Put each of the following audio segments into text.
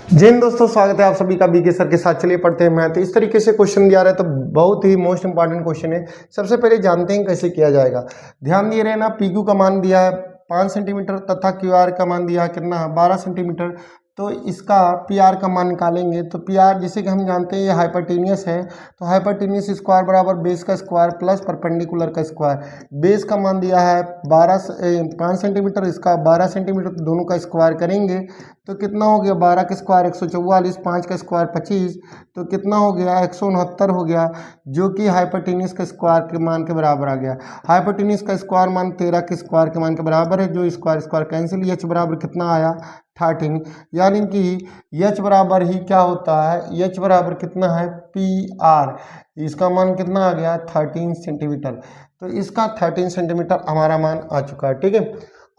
जय हिंद दोस्तों, स्वागत है आप सभी का बीके सर के साथ। चलिए पढ़ते हैं मैथ। इस तरीके से क्वेश्चन दिया रहा है तो बहुत ही मोस्ट इंपॉर्टेंट क्वेश्चन है। सबसे पहले जानते हैं कैसे किया जाएगा। ध्यान दिए रहे ना, पी क्यू का मान दिया है 5 सेंटीमीटर तथा क्यू आर का मान दिया है कितना, 12 सेंटीमीटर। तो इसका पी आर का मान निकालेंगे तो पी आर, जैसे कि हम जानते हैं ये हाइपरटेनियस है, तो हाइपरटेनियस स्क्वायर बराबर बेस का स्क्वायर प्लस परपेंडिकुलर का स्क्वायर। बेस का मान दिया है 5 सेंटीमीटर, इसका 12 सेंटीमीटर, तो दोनों का स्क्वायर करेंगे तो कितना हो गया, 12 का स्क्वायर 144, 5 का स्क्वायर 25, तो कितना हो गया 169 हो गया, जो कि हाइपरटेनियस का स्क्वायर के मान के बराबर आ गया। हाइपरटेनियस का स्क्वायर मान 13 के स्क्वायर के मान के बराबर है, जो स्क्वायर स्क्वायर कैंसिल, एच बराबर कितना आया 13, यानी कि एच बराबर ही क्या होता है, एच बराबर कितना है पी आर, इसका मान कितना आ गया 13 सेंटीमीटर। तो इसका 13 सेंटीमीटर हमारा मान आ चुका है। ठीक है,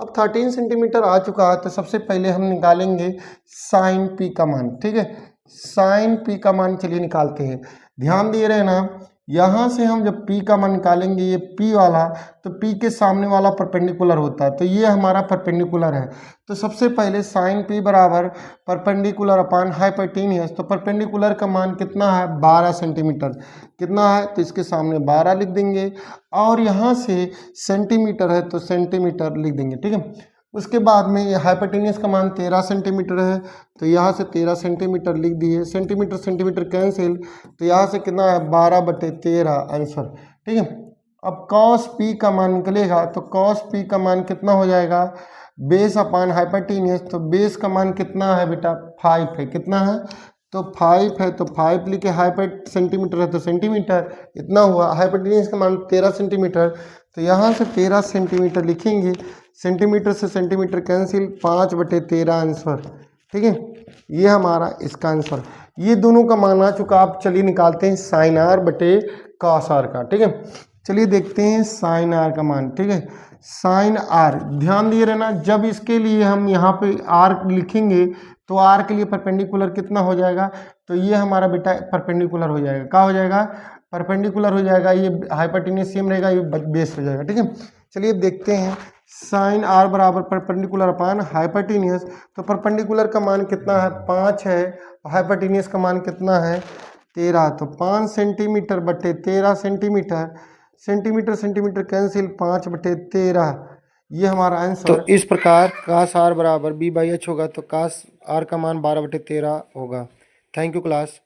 अब 13 सेंटीमीटर आ चुका है तो सबसे पहले हम निकालेंगे साइन पी का मान। ठीक है, साइन पी का मान चलिए निकालते हैं। ध्यान दिए रहे ना, यहाँ से हम जब पी का मान निकालेंगे, ये पी वाला, तो पी के सामने वाला परपेंडिकुलर होता है, तो ये हमारा परपेंडिकुलर है। तो सबसे पहले साइन पी बराबर परपेंडिकुलर अपान हाइपरटेनियस, तो परपेंडिकुलर का मान कितना है 12 सेंटीमीटर, कितना है तो इसके सामने 12 लिख देंगे, और यहाँ से सेंटीमीटर है तो सेंटीमीटर लिख देंगे। ठीक है, उसके बाद में ये हाइपरटेनियस का मान 13 सेंटीमीटर है, तो यहाँ से 13 सेंटीमीटर लिख दिए, सेंटीमीटर सेंटीमीटर कैंसिल, तो यहाँ से कितना है 12/13 आंसर। ठीक है, अब कॉस पी का मान निकलेगा तो कॉस पी का मान कितना हो जाएगा, बेस अपान हाइपरटेनियस, तो बेस का मान कितना है बेटा 5 है, कितना है तो 5 है, तो 5 लिखे, हाइपर सेंटीमीटर है तो सेंटीमीटर, इतना हुआ। हाइपरटेनियस का मान 13 सेंटीमीटर, तो यहाँ से 13 सेंटीमीटर लिखेंगे, सेंटीमीटर से सेंटीमीटर कैंसिल, 5/13 आंसर। ठीक है, ये हमारा इसका आंसर। ये दोनों का मान आ चुका। आप चलिए निकालते हैं साइन आर बटे कॉस आर का। ठीक है, चलिए देखते हैं साइन आर का मान। ठीक है, साइन आर, ध्यान दिए रहना, जब इसके लिए हम यहाँ पे आर लिखेंगे तो आर के लिए परपेंडिकुलर कितना हो जाएगा, तो ये हमारा बेटा परपेंडिकुलर हो जाएगा, क्या हो जाएगा परपेंडिकुलर हो जाएगा, ये हाइपरटेनियस सेम रहेगा, ये बेस हो जाएगा। ठीक है, चलिए देखते हैं साइन आर बराबर परपेंडिकुलर अपान हाइपरटेनियस, तो परपेंडिकुलर का मान कितना है 5 है, हाइपरटेनियस का मान कितना है 13, तो 5 सेंटीमीटर बटे 13 सेंटीमीटर, सेंटीमीटर सेंटीमीटर कैंसिल, 5/13, ये हमारा आंसर। तो इस प्रकार कास आर बराबर बी बाई एच होगा, तो कास आर का मान 12/13 होगा। Thank you class.